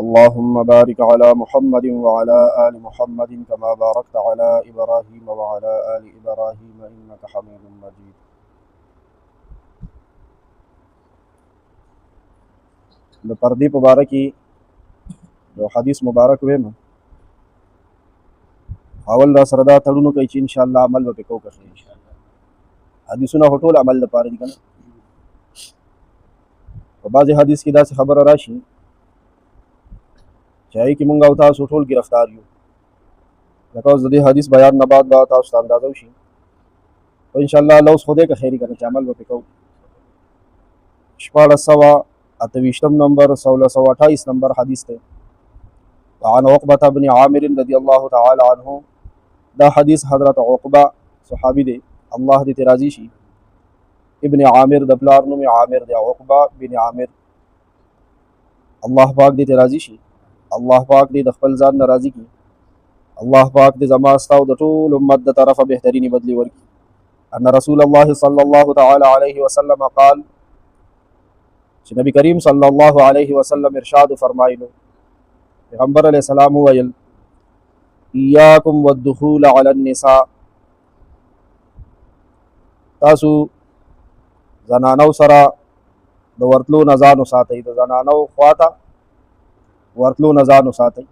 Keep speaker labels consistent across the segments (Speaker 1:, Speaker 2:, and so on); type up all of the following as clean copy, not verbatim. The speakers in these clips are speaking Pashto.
Speaker 1: اللهم بارك على محمد وعلى آل محمد كما باركت على إبراهيم وعلى آل إبراهيم إنك حميد مجيد. د پردې په باره کې یو حدیث مبارک ویم، اول را سره دا تړونو کوي چې انشاءالله عمل به پې کوو که خیر انشاءالله. حدیثونه خو ټول عمل دپاره دي که نه. په بعضې حدیث کې داسې خبره راشي چې هغې کې مونږ او تاسو ټول ګرفتار یو. لکه اوس د دې حدیث بیان نه بعد به تاسو ته اندازه وشي او انشاءالله لوز خو دی که خیري که نه چې عمل به پې کوو. 1428 نمبر 1628 نمبر حدیث دی. وعن عقبة بن عامر رضی الله تعالی عنه، دا حدیث حضرت عقبہ صحابی دی، الله دې ته راضي شي. ابن عامر د پلار نوم عامر دی، عقبہ بن عامر، الله پاک دې ته راضي شي. الله پاک دې د خپل ځان نه راضي کړي. الله پاک دې زما ستا او د ټول امت د طرفه بهترینې بدلې ورکړي. ان رسول الله صلی الله تعالی علیه وسلم قال، چې نبی کریم صلی الله علیه وسلم ارشاد فرمایلو، پیغمبر علیہ السلام ویل، ایاکم والدخول علی النساء، تاسو زنانو سره د ورتلو نه ځان وساتئ، د زنانو خواته ورتلو نه ځان وساتئ.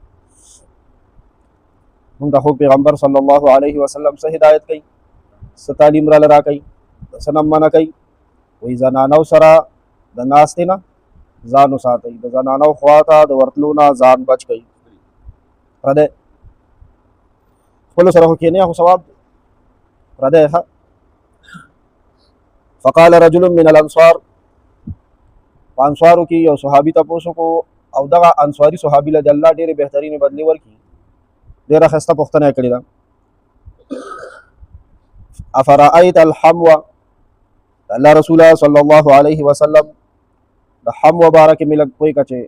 Speaker 1: مونږ ته خو پیغمبر صلی الله علیه وسلم څه هدایت کوي، څه تعلیم راله راکوي، څه نه منع کوي. وایي زنانو سره د ناستې نه ځان وساتئ، د زنانو خواته د ورتلو نه ځان بچ کوي. پردی خپلو سره خو کښېنئ خو ثواب دی، پردی ښه. فقال رجل من الانصار، په انصارو کې یو صحابي تپوس وکړو او دغه انصاري صحابي له د الله ډېرې بهترینې بدلې ورکړي، ډېره ښایسته پوښتنه یې کړې ده. افرأیت الحمو، الله رسول صلی الله علیه وسلم د حمو باره کې مې لږ پوه کړه چې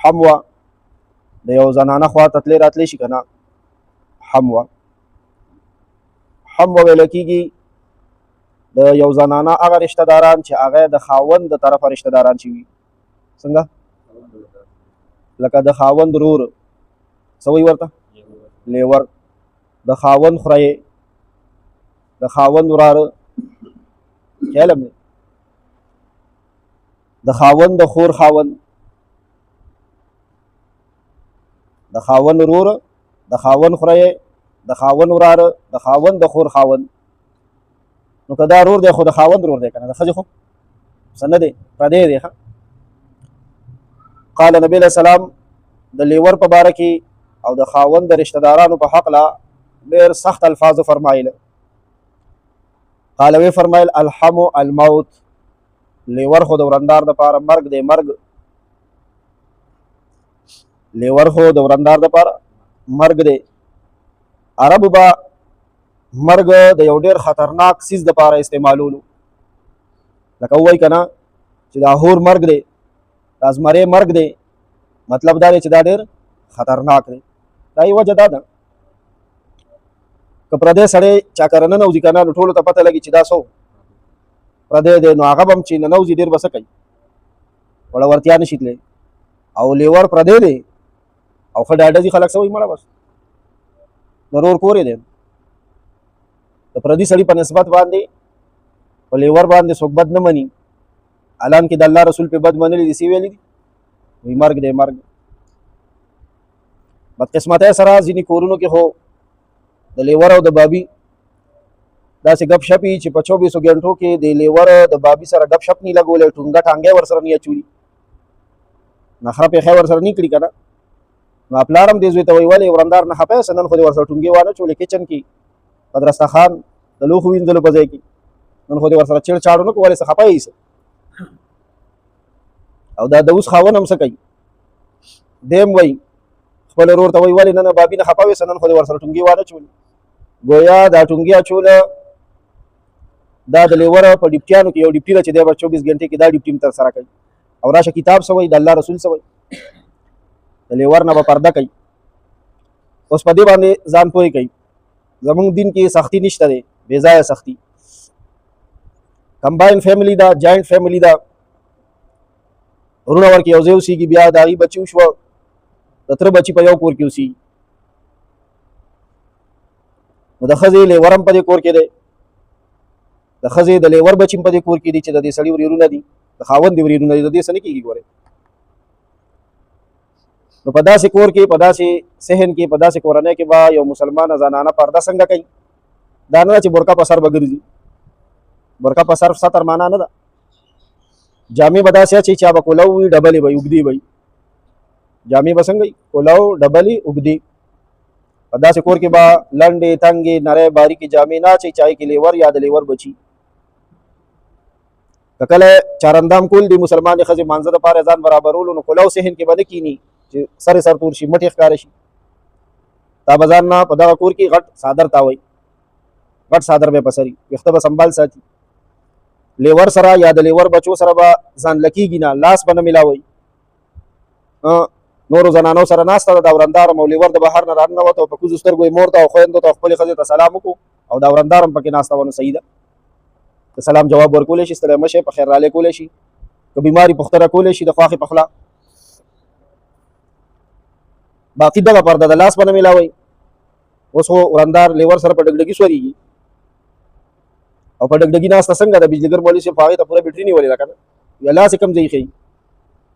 Speaker 1: حمو د یو زنانه خوا ته تللی راتلی شي که نه. حمو ویله کېږي د یو زنانه هغه رشته داران چې هغه د خاوند د طرفه رشته داران چې وي. څنګه؟ لکه د خاوند رور، څه وایي ورته؟ لیور. د خاوند خوری، د خاوند وراره، خیال هم دی، د خاوند د خور خاوند، د خاوند رور، د خاوند خوری، د خاوند وراره، د خاوند د خور خاوند. نو که دا رور دی خو د خاوند رور دی که نه، د ښځې خو څه نه دی، پردی دی. قال نبی علیہ السلام د لیور په باره کې او د خاوند د رشته دارانو په حقله ډېر سخت الفاظو فرمایله. قال وی فرمایل الحمو الموت، لیور خو د ورندار دپاره مرګ دی، مرګ. لیور خو د ورندار دپاره مرګ دی. عربو به مرګ د یو ډېر خطرناک څیز دپاره استعمالولو، لکه ووایي که نه چې دا هور مرګ دی، دا زمری مرګ دی، مطلب دا دی چې دا ډېر خطرناک دی. دا یې وجه دا ده که پردی سړی چا کره ننوځي که نه، نو ټولو ته پته لګي چې دا څه پردی دی، نو هغه به هم چې ننوځي ډېر به څه کوي، وړه ورتیا نه شي تللی. او لیور پردی دی او ښه ډاډه ځي خلک څه وایي، مړه بس د رور کور یې دی. د پردي سړي په نسبت باندې په لیور باندې څوک بد نه مني، حالان کې د الله رسول په بد منلي دي، څه ویلي دي، وایي مرګ دی مرګ. بدقسمتۍ سره ځینې کورونو کې خو د لیور او د بابي داسې ګپ شپ وي چې په 24 غنټو کې د لیور د بابي سره ګپ شپ نه لګولی، ټونګه ټانګی ورسره نه اچولي، نخره پېښی ورسره نه کړي که نه. نو پلار هم دې زوی ته وایي ولې ورندار نه خفه یې، نن خو دې ورسره ټونګې وانه چولې، کچن کې په درسترخوان د لوښو وینځلو په ځای کې نن خو دې ورسره چیړ چاړو نه کړو، ولې څه خفه یې څه. او دا د اوس خاوند هم څه کوي، دیم وایي خپل ورور ته وایي ولې نن بابي نه خفه وې، نن خو دې ورسره ټونګې وانه چولې. ګویا دا ټونګې اچوله دا د لیور په ډیپټیانو کې یو ډیپټي ده چې دی به 24 غنټې کې دا ډیپټي هم ترسره کوي. او راشه کتاب څه وایي، د الله رسول څه وایي، د لیور نه به پرده کوي. اوس په دې باندې ځان پوه کوي. زمونږ دین کې سختی نشته دی، بې ځایه سختی. کمباین فیملی ده، جاینټ فیملی ده، ورونه ورکې یو ځای اوسېږي، بیا د هغې بچي وشوه د تر بچی په یو کور کې اوسي، نو د ښځې لیور هم په دې کور کې دی، د ښځې د لیور بچی هم په دې کور کې دي چې د دې سړي ورېرونه دي، د خاوند دي ورېرونه دي، د دې څه نه کېږي. ګورئ نو په داسې کور کې، په داسې صحن کې، په داسې کورنۍ کې به یو مسلمانه زنانه پرده څنګه کوي؟ دا نه چې برقه په سر به ګرځي. برقه په سر ستر معنا نه ده. جامې به داسې اچوي چې هغه به کولو وي، ډبلې به وي، اوږدې به وي. جامې به څنګه وي؟ کولو، ډبلې، اوږدې. په داسې کور کې به لنډې، تنګې، نرۍ، باریکې جامې نه اچوي چې هغې کې لیور یا د لیور بچي. که کله چارندام کول دي مسلمانې ښځې مانځه دپاره ځان برابرولو، نو کولو صحن کې به نه کښېني چې سر یې سر تور شي، مټې ښکاره شي. تا به ځان نه په دغه کور کې غټ څادر تاوئ، غټ څادر به یې په سر وي، ویښته به سنبال ساتي. لیور سره یا د لیور بچو سره به ځان لکېږي نه، لاس به نه میلاوئ. نورو زنانو سره ناسته ده، دا ورندارم او لیور د بهر نه راننوته او په کوزو سترګو یې مور ته او خویندو ته او خپلې ښځې ته سلام وکړو او دا ورندارم پکې ناسته وه، نو صحیح ده. د سلام جواب ورکولی شي، ستړی مه شئ، په خیر رالی کولی شي، که بیماري پوښتنه کولی شي د خواښې په خوله. باقي دغه پرده د لاس به نه میلاوئ. اوس خو ورندار لیور سره په ډګډګي سورېږي او په ډګډګي ناسته څنګه د بجلیګر مولوي صاحب هغې ته پوره بیټري نیولې ده که نه، یا لاس یې کم ځای ښیي.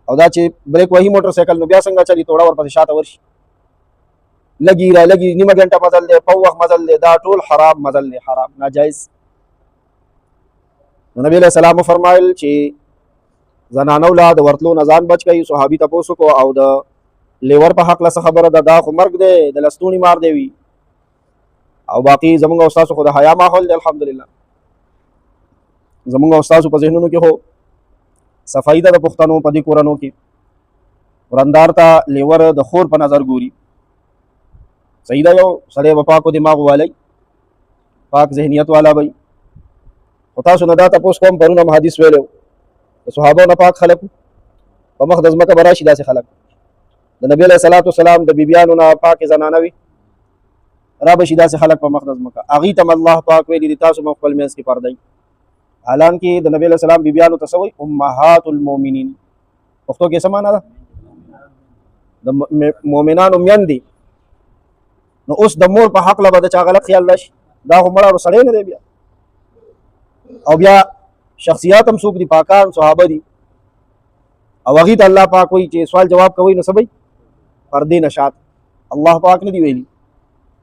Speaker 1: او دا چې بریک وهي موټر سایکل نو بیا څنګه چلي، توړه ورپسې شاته ورشي، لګي را لګي، نیمه ګنټه مزل دی، په وخت مزل دی، دا ټول حرام مزل دی، حرام، ناجایز. نو نبی علیه السلام وفرمایل چې زنانو له د ورتلو نه ځان بچ کوي. صحابي تپوس وکړو او د لیور په هکله څه خبره ده؟ دا خو مرګ دی، د لستوڼي مار دی وي. او باقي زمونږ او ستاسو خو د حیا ماحول دی الحمدلله. زمونږ او ستاسو په ذهنونو کې خو صفایي ده د پښتنو په دې کورنو کې. ورندار ته لیور د خور په نظر ګوري. صحیح ده، یو سړی به پاکو دماغ والی، پاک ذهنیت والا وي. خو تاسو نه دا تپوس کوم، پرون هم حدیث ویلی و، د صحابو نه پاک خلک په مخ د ځمکه به راشي داسې خلک، د نبي علیه صلات وسلام د بیبیانو نه پاکې زنانه وي، را به شي داسې خلک په مخ د ځمکه. هغوی ته م الله پاک ویلي دي تاسو م خپل منځ کې پردئ. حالانکې د نبي علیه السلام بیبیانو ته څه وایي؟ امهات المؤمنین. پښتو کې څه معنا ده؟ د مؤمنانو میندې. نو اوس د مور په حقله به د چا غلط خیال راشي؟ دا خو مړه سړی نه دی بیا. او بیا شخصیات هم څوک دي؟ پاکان صحابه دي. او هغې ته الله پاک وایي چې سوال جواب کوئ نو څه به پردې نه شات. الله پاک نه دی ویلي،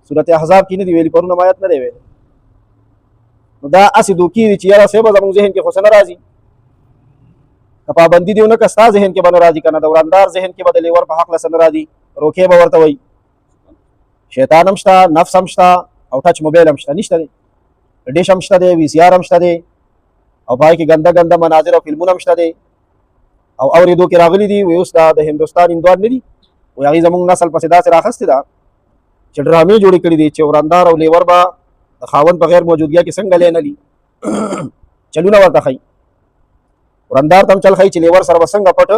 Speaker 1: سورت احزاب کې نه دی ویلي، پرون آیت نه دی ویلی. نو دا هسې دوکې دي چې یاره صحیح به زموږ ذهن کې خو څه نه راځي، که پابندي دې ونه کړه ستا ذهن کې به نه راځي که نه، د ورندار ذهن کې به د لیور په هکله څه نه راځي، روکې به ورته وایي. شیطان هم شته، نفس هم شته، او ټچ موبایل هم شته، نشته دی، ډیش هم شته دی، وي سی آر هم شته دی، او په هغې کې ګنده ګنده مناظر او فلمونه هم شته دی. او اورېدو کې راغلي دي وایي اوس دا د هندوستان هندوان نه دي، وایي هغې زموږ نسل پسې داسې راخستې ده چې ډرامې جوړې کړي دي چې ورندار او لیور به د خاوند په غیر موجودګۍ کې څنګه لی نه لي، چلونه ورته ښایي. ورندار ته هم چل ښایي چې لیور سره به څنګه پټ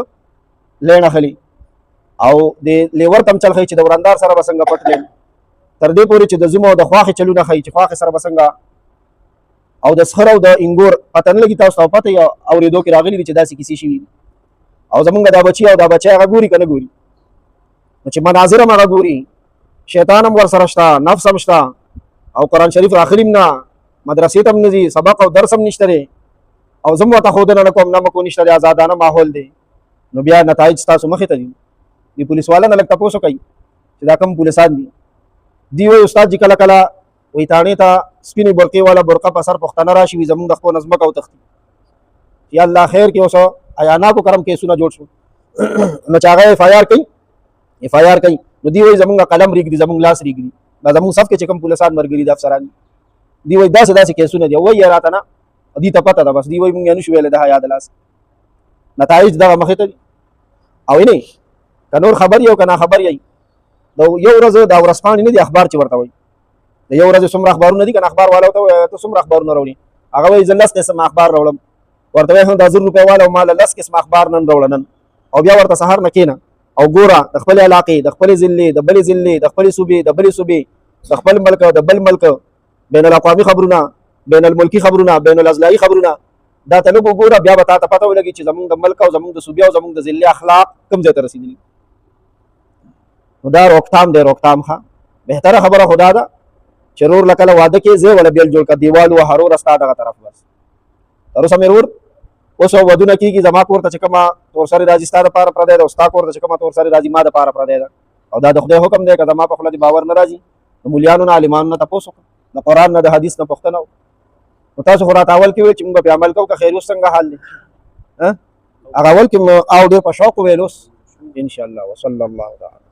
Speaker 1: لی نه خلي، او د لیور ته هم چل ښایي چې د ورندار سره به څنګه پټ لی، تر دې پورې چې د زوم او د خواښې چلونه ښایي چې خواښې سره به څنګه، او د سخر او د انګور پته نه لګي تاسو ته پته یې اورېدو کې راغلي دي چې داسې کیسې شوي دي. او زمونږ دا بچي او دا بچی هغه ګوري که نه ګوري؟ نو چې مناظر هم هغه ګوري، شیطان هم ورسره شته، نفس هم شته، او قرآن شریف راخلي هم نه، مدرسې ته هم نه ځي، سبق او درس هم نشته دی، او زه هم ورته ښودنه نه کوم، نه مکو نشته دی، ازادانه ماحول دی. نو بیا نتایج ستاسو مخې ته دي. د پولیس والا نه لږ تپوس وکئ چې دا کوم پولیسان دي. دی وایي استاد جي کله کله وایي تاڼې ته سپینې برقې والا برقه په سر پښتانه راشي، وي زمونږ د خپل نه ځمکه وتښتي. یا الله خیر کې اوس ایاناکو کرم کیسونه جوړ شو، نو چې هغه اف آی آر کوي، اف آی آر کوي، نو دی وایي زمونږ قلم ریږدي، زمونږ لاس ریږدي، دا زمونږ صف کې چې کوم پولیسان ملګري دي افسران دي، دی وایي داسې داسې کیسونه دي. وایي راته نه، دې ته پته ده، بس دی وایي مونږ یې نشو ویلی د حیا د لاس. نتایج دغه مخې ته دي. او نه که نور خبر یې او که ناخبر یې، د یو ورځ دا ورځپاڼې نه دي اخبار چې ورته وایي، د یو ورځې څومره اخبارونه دي که نه، اخبار والا ته وایي ته څومره اخبارونه راوړي، هغه وایي زه 10 قسم اخبار راوړم، ورته وایي هم دا 1000 روپۍ والا ما له 10 قسم اخبار نن راوړه نن. او بیا ورته سهار نه کښېنه او ګوره د خپلې علاقې، د خپلې ضلعې، د بلې ضلعې، د خپلې صوبې، د بلې صوبې، د خپل ملک، د بل ملک، بین الاقوامي خبرونه، بین الملکي خبرونه، بین الاضلاعي خبرونه، دا ته لږ وګوره، بیا به تا ته پته ولګي چې زمونږ د ملک او زمونږ د صوبې او زمونږ د ضلعې اخلاق کوم ځای ته رسېدلي. نو دا روکتام دی، روکتام ښه بهتره خبره خدا ده چې رور له کله واده کې زه ولا بیل جوړ کړه دیوال وهه روره ستا دغه طرف بس تر اوسه مې ورور اوس ودونه کېږي زما کور ته چې کومه تورسرې راځي ستا دپاره پردی ده او ستا کور ته چې کومه تورسرې راځي ما دپاره پردی ده او دا د خدای حکم دی که زما په خوله دې باور نه راځي د مولیانو نه عالمانو نه تپوس وکړه د قرآن نه د حدیث نه پوښتنه وکړه نو تاسو خو راته اول کې ویل چې موږ به پې عمل کوو که خیر اوس څنګه حال دی هغه اول کې او ډېر په شوق ویل اوس انشاءالله وصلی الله تعالی